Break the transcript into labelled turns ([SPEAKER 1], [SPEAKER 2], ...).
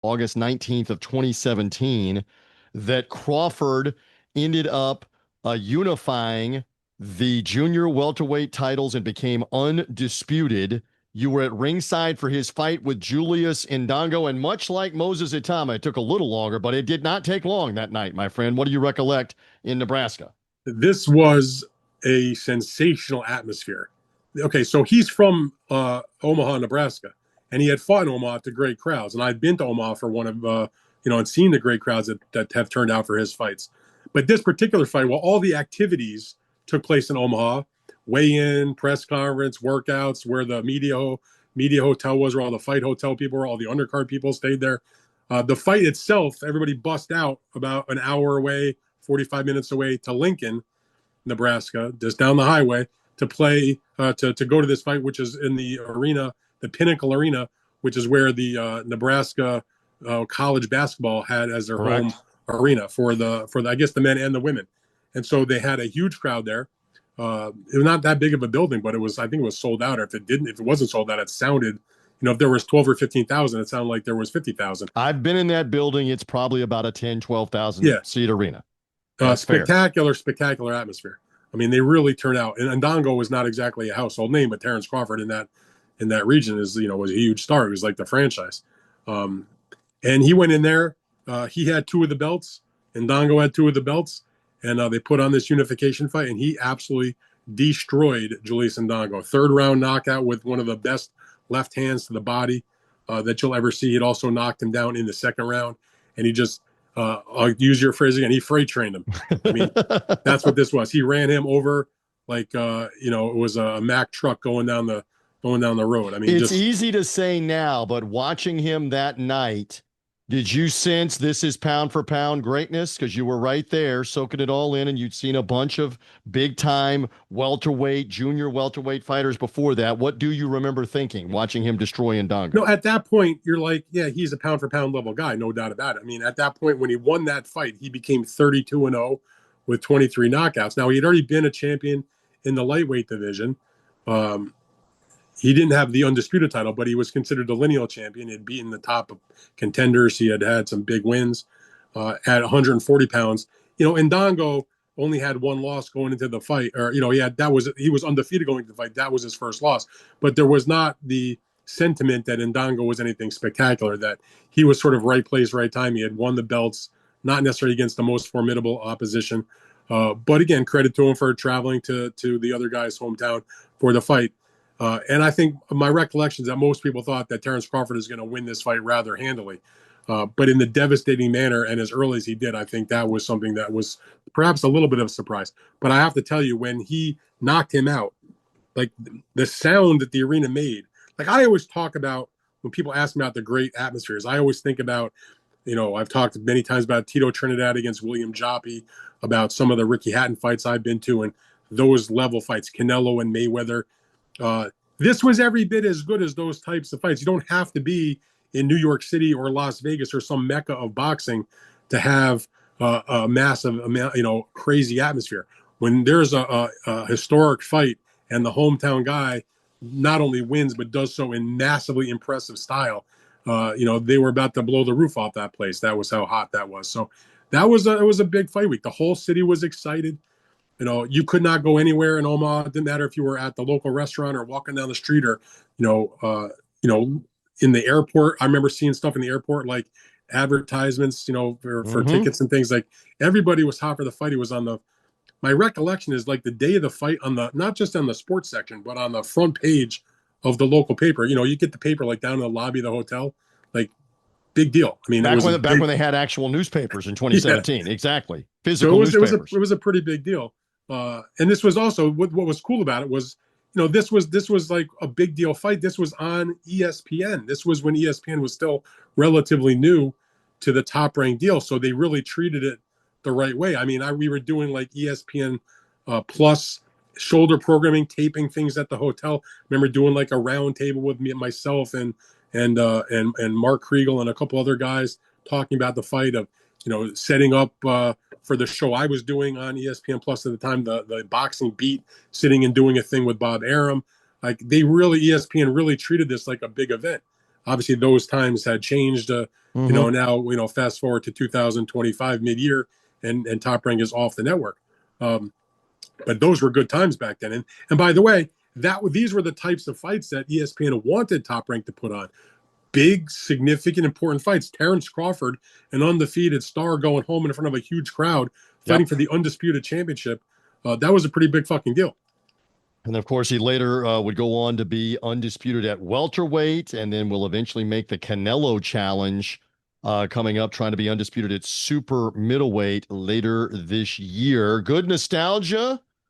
[SPEAKER 1] August 19th of 2017, that Crawford ended up unifying the junior welterweight titles and became undisputed. You were at ringside for his fight with Julius Indongo, and much like Moses Itama, it took a little longer, but it did not take long that night, my friend. What do you recollect in Nebraska?
[SPEAKER 2] This was a sensational atmosphere. Okay, so he's from Omaha, Nebraska, and he had fought in Omaha to great crowds. And I'd been to Omaha for one of, and seen the great crowds that have turned out for his fights. But this particular fight, well, all the activities took place in Omaha, weigh-in, press conference, workouts, where the media hotel was, where all the fight hotel people were, all the undercard people stayed there. The fight itself, everybody bust out about an hour away, 45 minutes away to Lincoln, Nebraska, just down the highway to play, to go to this fight, which is in the arena, the Pinnacle Arena, which is where the Nebraska college basketball had as their home
[SPEAKER 1] Correct.
[SPEAKER 2] arena for the I guess the men and the women, and so they had a huge crowd there. It was not that big of a building, but I think it was sold out. Or if it wasn't sold out, it sounded, if there was 12 or 15,000, it sounded like there was 50,000.
[SPEAKER 1] I've been in that building. It's probably about a 10, 12,000
[SPEAKER 2] Yeah,
[SPEAKER 1] seat arena. That's fair.
[SPEAKER 2] spectacular atmosphere. I mean, they really turned out. And Ndongo was not exactly a household name, but Terence Crawford in that region was a huge star. He was like the franchise. Um, and he went in there. He had two of the belts, and Ndongo had two of the belts, and they put on this unification fight, and he absolutely destroyed Julius Indongo. Third round knockout with one of the best left hands to the body that you'll ever see. It also knocked him down in the second round, and he just I'll use your phrase again. He freight trained him. I mean, that's what this was. He ran him over like it was a Mack truck going down the road. I mean,
[SPEAKER 1] It's
[SPEAKER 2] just
[SPEAKER 1] easy to say now, but watching him that night, did you sense this is pound for pound greatness? Because you were right there soaking it all in, and you'd seen a bunch of big time welterweight, junior welterweight fighters before that. What do you remember thinking watching him destroy
[SPEAKER 2] no.
[SPEAKER 1] Ndongo?
[SPEAKER 2] At that point, you're like, yeah, he's a pound for pound level guy, no doubt about it. I mean, at that point when he won that fight, he became 32-0 with 23 knockouts. Now he had already been a champion in the lightweight division. Um, he didn't have the undisputed title, but he was considered the lineal champion. He had beaten the top contenders. He had had some big wins at 140 pounds. Ndongo only had one loss going into the fight, or he was undefeated going into the fight. That was his first loss, but there was not the sentiment that Ndongo was anything spectacular. That he was sort of right place, right time. He had won the belts, not necessarily against the most formidable opposition, but again, credit to him for traveling to the other guy's hometown for the fight. And I think my recollection is that most people thought that Terence Crawford is going to win this fight rather handily. But in the devastating manner and as early as he did, I think that was something that was perhaps a little bit of a surprise. But I have to tell you, when he knocked him out, like the sound that the arena made, like I always talk about when people ask me about the great atmospheres, I always think about, I've talked many times about Tito Trinidad against William Joppy, about some of the Ricky Hatton fights I've been to, and those level fights, Canelo and Mayweather. This was every bit as good as those types of fights. You don't have to be in New York City or Las Vegas or some mecca of boxing to have a massive, crazy atmosphere. When there's a historic fight and the hometown guy not only wins but does so in massively impressive style, they were about to blow the roof off that place. That was how hot that was. So it was a big fight week. The whole city was excited. You could not go anywhere in Omaha. It didn't matter if you were at the local restaurant or walking down the street or, in the airport. I remember seeing stuff in the airport, like advertisements, for
[SPEAKER 1] Mm-hmm.
[SPEAKER 2] tickets and things. Like everybody was hot for the fight. He was my recollection is like the day of the fight not just on the sports section, but on the front page of the local paper. You get the paper like down in the lobby of the hotel, like big deal. I mean, it was a
[SPEAKER 1] Back
[SPEAKER 2] big,
[SPEAKER 1] when they had actual newspapers in
[SPEAKER 2] yeah.
[SPEAKER 1] 2017, exactly,
[SPEAKER 2] So
[SPEAKER 1] physical
[SPEAKER 2] it
[SPEAKER 1] newspapers.
[SPEAKER 2] was a pretty big deal. And this was also what was cool about it was, this was like a big deal fight. This was on ESPN. This was when ESPN was still relatively new to the top ranked deal. So they really treated it the right way. I mean, we were doing like ESPN plus shoulder programming, taping things at the hotel. I remember doing like a round table with me and myself and Mark Kriegel and a couple other guys talking about the fight of, setting up for the show I was doing on ESPN Plus at the time, the boxing beat, sitting and doing a thing with Bob Arum. Like ESPN really treated this like a big event. Obviously, those times had changed.
[SPEAKER 1] Mm-hmm.
[SPEAKER 2] Now fast forward to 2025 mid-year, and Top Rank is off the network. But those were good times back then. And by the way, these were the types of fights that ESPN wanted Top Rank to put on. Big, significant, important fights. Terence Crawford, an undefeated star, going home in front of a huge crowd, fighting
[SPEAKER 1] Yep.
[SPEAKER 2] for the Undisputed Championship. That was a pretty big fucking deal.
[SPEAKER 1] And of course, he later would go on to be undisputed at welterweight, and then will eventually make the Canelo challenge coming up, trying to be undisputed at super middleweight later this year. Good nostalgia